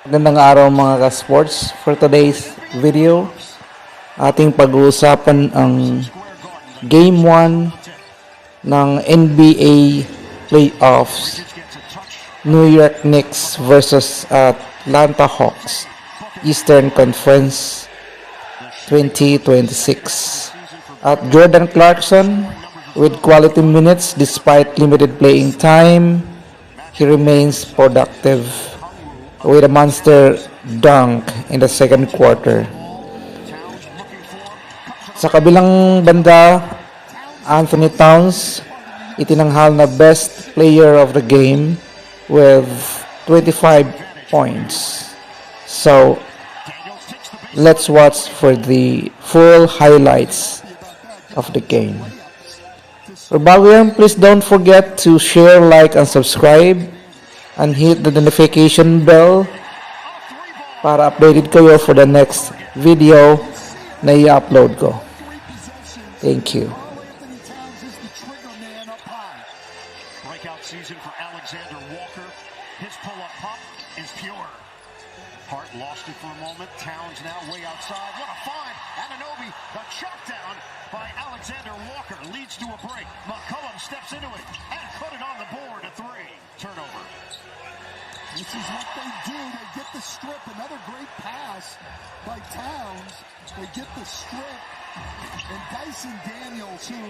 Magandang araw mga ka-sports. For today's video, ating pag-uusapan ang Game 1 ng NBA Playoffs. New York Knicks versus Atlanta Hawks, Eastern Conference 2026. At Jordan Clarkson, with quality minutes despite limited playing time, he remains productive with a monster dunk in the second quarter. Sa kabilang banda, Anthony Towns itinanghal na best player of the game with 25 points. So, let's watch for the full highlights of the game. For bago yan, please don't forget to share, like, and subscribe, and hit the notification bell para updated kayo for the next video na i-upload ko. Thank you. Breakout season for Alexander Walker. His pull-up pop is pure. Hart lost it for a moment. Towns now way outside. What a find! Anunoby, the chop down by Alexander Walker leads to a break. McCollum steps into it and put it on the board. A three. Turnover. This is what they do. They get the strip. Another great pass by Towns. They get the strip. And Dyson Daniels, who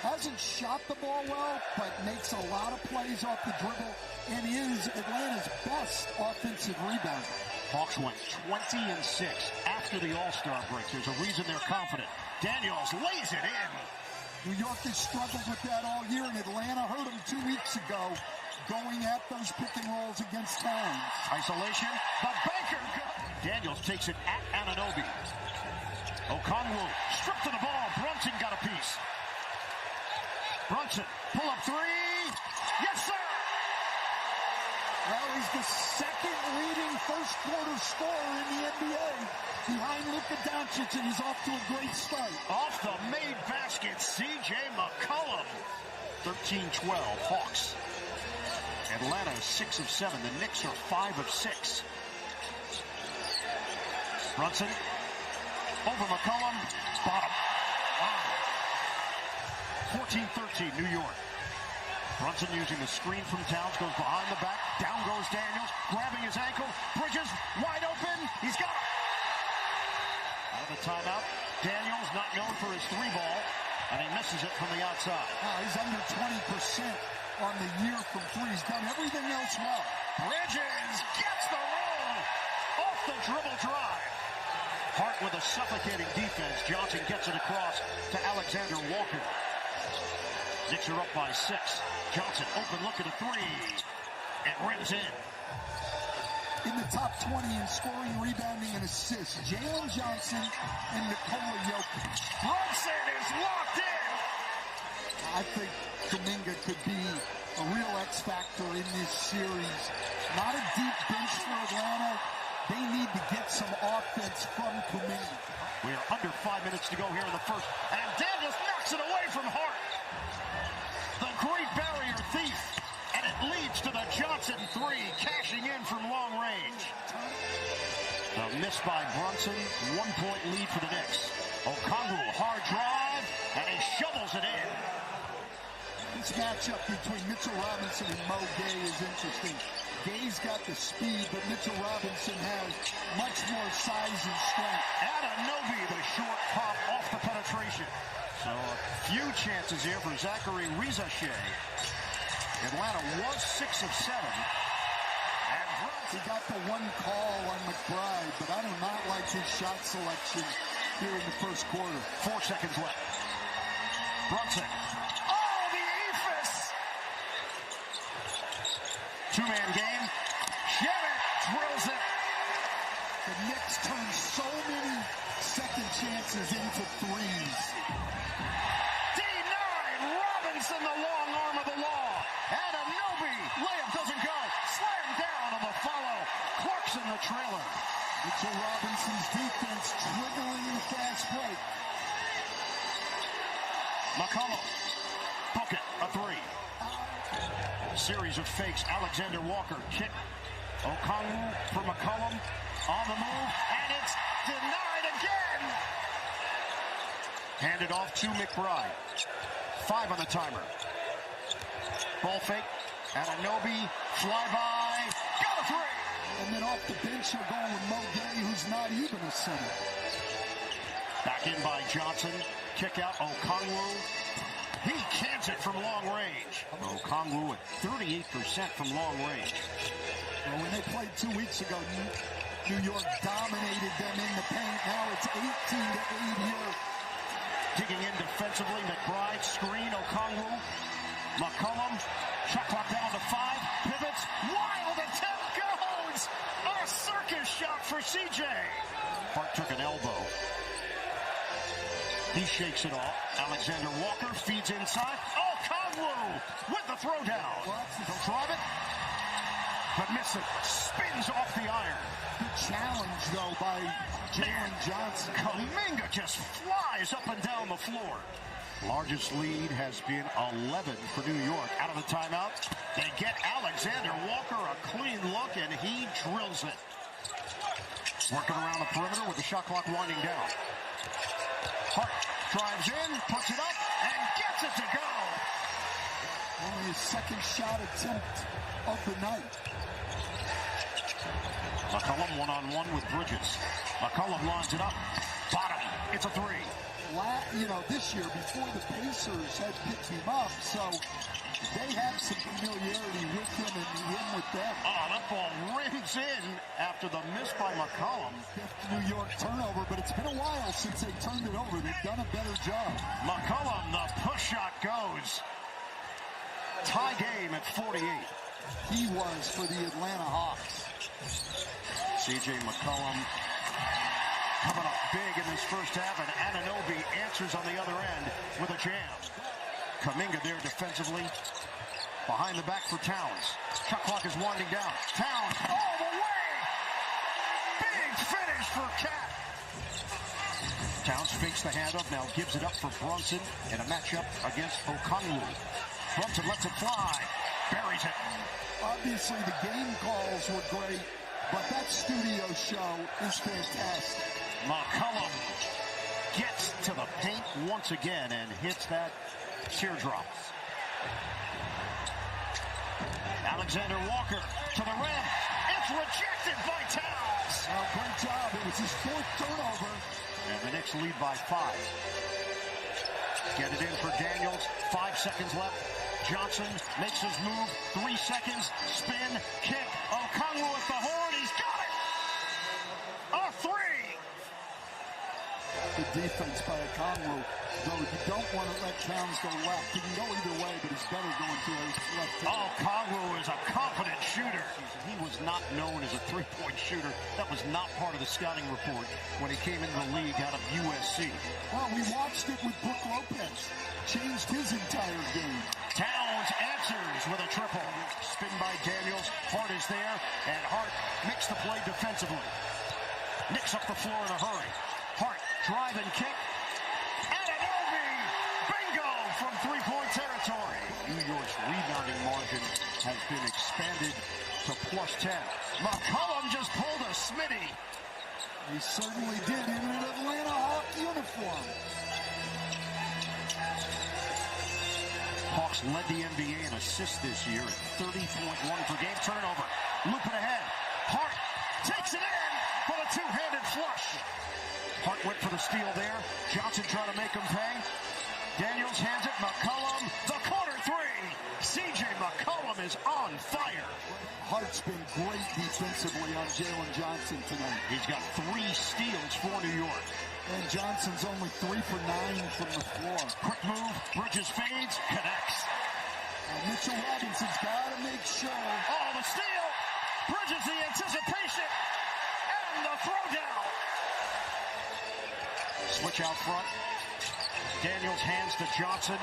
hasn't shot the ball well, but makes a lot of plays off the dribble and is Atlanta's best offensive rebounder. Hawks went 20-6 after the All-Star break. There's a reason they're confident. Daniels lays it in. New York has struggled with that all year, and Atlanta hurt them 2 weeks ago, going at those pick and rolls against Towns. Isolation, the banker. Daniels takes it at Anunoby. Okongwu stripped to the ball. Brunson got a piece. Brunson, pull up three. Yes, sir. Well, he's the second leading first quarter scorer in the NBA, behind Luka Doncic, and he's off to a great start. Off the made basket, C.J. McCollum. 13-12 Hawks. Atlanta is 6 of 7. The Knicks are 5 of 6. Brunson over McCollum, bottom. Wow. 14-13 New York. Brunson using the screen from Towns, goes behind the back. Down goes Daniels, grabbing his ankle. Bridges wide open. He's got it. Out of the timeout. Daniels not known for his three ball, and he misses it from the outside. He's under 20% on the year from three. He's done everything else well. Bridges gets the roll off the dribble drive. Hart with a suffocating defense. Johnson gets it across to Alexander Walker. Knicks are up by 6. Johnson open look at a three. It rims in. In the top 20 in scoring, rebounding, and assists, Jalen Johnson and Nikola Jokic. Brunson is locked in. I think Kuminga could be a real X factor in this series. Not a deep bench for Atlanta. They need to get some offense from Kuminga. We are under 5 minutes to go here in the first, and Daniels knocks it away from Hart. The great barrier thief, and it leads to the Johnson three, cashing in from long range. A miss by Brunson, 1 point lead for the Knicks. Okongwu, hard drive, and he shovels it in. This matchup between Mitchell Robinson and Mo Gay is interesting. Gay's got the speed, but Mitchell Robinson has much more size and strength. Anunoby, the short pop off the penetration. So a few chances here for Zachary Rizasheh. Atlanta was 6 of 7. And he got the one call on McBride, but I do not like his shot selection here in the first quarter. 4 seconds left. Brunson. Two-man game. Shannon drills it. The Knicks turn so many second chances into threes. D9, Robinson, the long arm of the law. Anunoby, layup doesn't go. Slam down on the follow. Clarkson, the trailer. Mitchell Robinson's defense triggering the fast break. McCollum, book it, a three. Series of fakes. Alexander Walker kick Okongwu for McCollum on the move, and it's denied again. Handed off to McBride. 5 on the timer. Ball fake. Anunoby, flyby, got a 3. And then off the bench, you're going with Mo Gay, who's not even a center. Back in by Johnson. Kick out Okongwu. He cans it from long range. Okongwu at 38% from long range. Well, when they played 2 weeks ago, New York dominated them in the paint. Now it's 18-8 here. Digging in defensively, McBride, screen, Okongwu. McCollum, shot clock down to 5, pivots, wild attempt goes! A circus shot for CJ. Hart took an elbow. He shakes it off. Alexander Walker feeds inside. Okongwu with the throwdown. He'll drive it, but miss it. Spins off the iron. Good challenge, though, by Jalen Johnson. Kuminga just flies up and down the floor. Largest lead has been 11 for New York. Out of the timeout, they get Alexander Walker a clean look, and he drills it. Working around the perimeter with the shot clock winding down. Hart drives in, puts it up, and gets it to go. Only his second shot attempt of the night. McCollum one-on-one with Bridges. McCollum lines it up. Bottom. It's a 3. This year, before the Pacers had picked him up, so they have some familiarity with him and him with them. Oh, that ball rims in after the miss by McCollum. Fifth New York turnover, but it's been a while since they turned it over. They've done a better job. McCollum, the push shot goes. Tie game at 48. He was for the Atlanta Hawks. CJ McCollum coming up big in this first half, and Anunoby answers on the other end with a jam. Kuminga there defensively. Behind the back for Towns. Shot clock is winding down. Towns all the way! Big finish for Cat. Towns fakes the handoff, now gives it up for Brunson in a matchup against Okongwu. Brunson lets it fly. Buries it. Obviously, the game calls were great, but that studio show is fantastic. McCollum gets to the paint once again and hits that teardrop. Alexander Walker to the rim. It's rejected by Towns. Great job. It was his 4th turnover. And the Knicks lead by 5. Get it in for Daniels. 5 seconds left. Johnson makes his move. 3 seconds. Spin. Kick. Okongwu at the horn. He's got it. A 3. The defense by Okongwu, though you don't want to let Towns go left. He can go either way, but it's better going to his left. Okongwu is a confident shooter. He was not known as a three-point shooter. That was not part of the scouting report when he came into the league out of USC. Well, we watched it with Brook Lopez. Changed his entire game. Towns answers with a triple. Spin by Daniels. Hart is there, and Hart makes the play defensively. Knicks up the floor in a hurry. Hart, drive and kick. Anunoby! Bingo from three-point territory. New York's rebounding margin has been expanded to +10. McCollum just pulled a Smitty. He certainly did in an Atlanta Hawk uniform. Hawks led the NBA in assists this year at 30.1 per game. Turnover. Loop it ahead. Hart takes it in for a two-handed flush. Hart went for the steal there. Johnson trying to make him pay. Daniels hands it. McCollum, the corner 3. CJ McCollum is on fire. Hart's been great defensively on Jalen Johnson tonight. He's got 3 steals for New York. And Johnson's only 3 for 9 from the floor. Quick move. Bridges fades. Connects. And Mitchell Robinson's got to make sure. Oh, the steal. Bridges the anticipation. And the throwdown. Switch out front. Daniels hands to Johnson.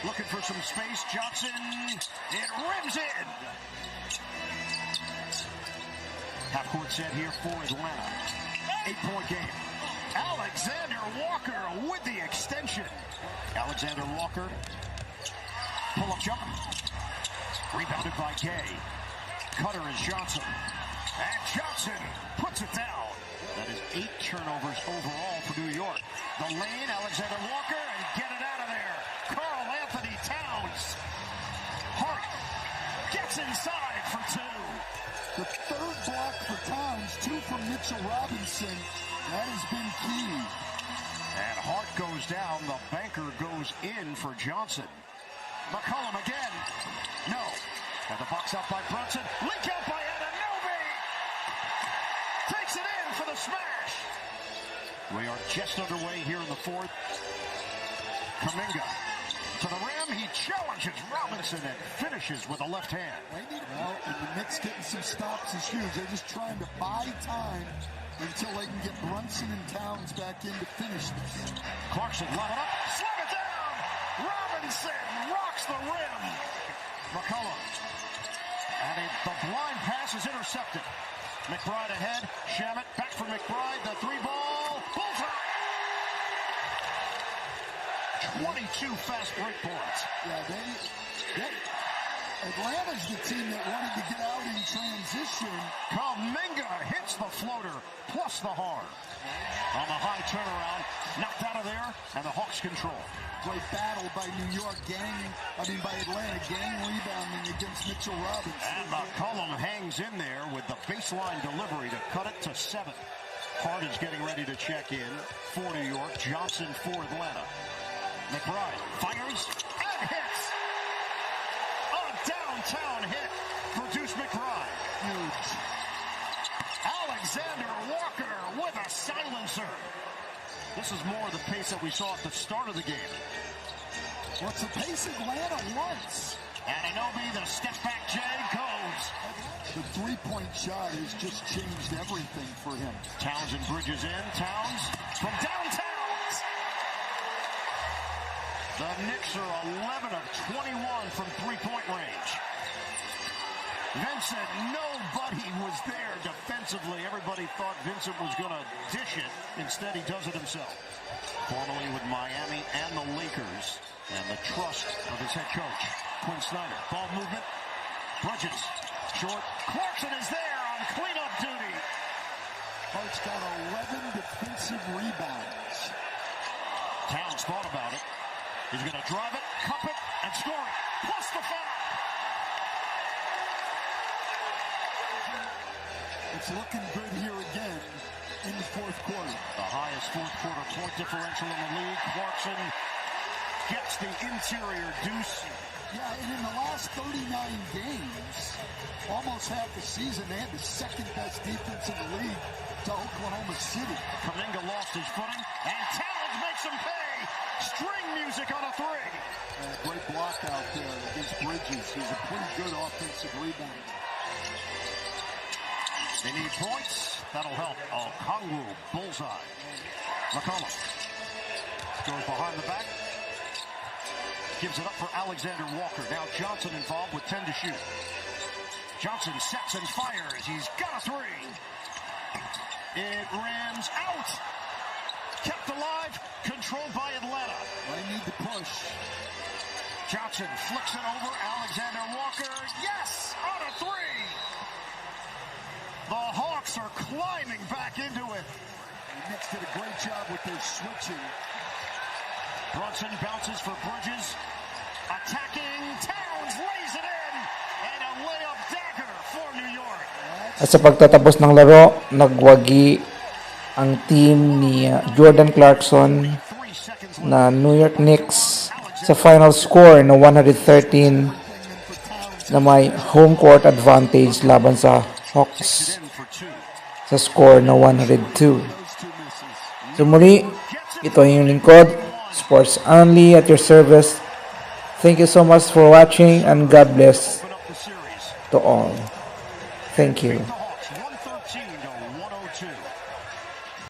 Looking for some space. Johnson, it rims in. Half court set here for Atlanta. 8-point game. Alexander Walker with the extension. Alexander Walker. Pull-up jump. Rebounded by Gay. Cutter is Johnson. And Johnson puts it down. That is 8 turnovers overall for New York. The lane, Alexander Walker, and get it out of there. Karl Anthony Towns. Hart gets inside for 2. The third block for Towns, 2 from Mitchell Robinson. That has been key. And Hart goes down. The banker goes in for Johnson. McCollum again. No. And the box out by Brunson. Leak out by Anunoby. Takes it in for the smash. We are just underway here in the fourth. Kuminga to the rim. He challenges Robinson and finishes with a left hand. Well, and the Knicks getting some stops is huge. They're just trying to buy time until they can get Brunson and Towns back in to finish this. Clarkson level up. Slam it down. Robinson rocks the rim. McCollum. And the blind pass is intercepted. McBride ahead. Shamet back for McBride. The 3-ball. Bullseye. 22 fast break points. Yeah, Atlanta's the team that wanted to get out in transition. Kuminga hits the floater plus the hard. On the high turnaround. Knocked out of there. And the Hawks control. Great battle by New York by Atlanta gang rebounding against Mitchell Robinson. And McCollum hangs in there with the baseline delivery to cut it to 7. Hart is getting ready to check in for New York. Johnson for Atlanta. McBride fires and hits. A downtown hit for Deuce McBride. Huge. Alexander Walker with a silencer. This is more the pace that we saw at the start of the game. What's the pace Atlanta wants? Anunoby, the step back J goes. The three-point shot has just changed everything for him. Towns and Bridges in. Towns from downtown. The Knicks are 11 of 21 from three-point range. Vincent, nobody was there defensively. Everybody thought Vincent was going to dish it. Instead, he does it himself. Formerly with Miami and the Lakers, and the trust of his head coach, Quinn Snyder. Ball movement. Bridges. Short. Clarkson is there on cleanup duty. Hart's got 11 defensive rebounds. Towns thought about it. He's going to drive it, cup it, and score it. Plus the foul. It's looking good here again in the fourth quarter. The highest fourth quarter point differential in the league. Clarkson gets the interior deuce. Yeah, and in the last 39 games, almost half the season, they had the second best defense in the league to Oklahoma City. Kuminga lost his footing, and Towns makes him pay. String music on a 3. Great block out there against Bridges. He's a pretty good offensive rebounder. They need points. That'll help. Oh, Kongwu, bullseye. McCollum goes behind the back. Gives it up for Alexander Walker. Now Johnson involved with 10 to shoot. Johnson sets and fires. He's got a 3. It rims out. Kept alive. Controlled by Atlanta. They need to push. Johnson flicks it over. Alexander Walker. Yes! On a 3. The Hawks are climbing back into it. The Knicks did a great job with their switching. Brunson bounces for Bridges. Attacking. Towns lays it in. And a layup dagger for New York. At sa pagtatapos ng laro, nagwagi ang team ni Jordan Clarkson na New York Knicks sa final score na 113 na may home court advantage laban sa Hawks sa score na 102. So muli, ito ang inyong lingkod, Sports Only at your service. Thank you so much for watching and God bless to all. Thank you.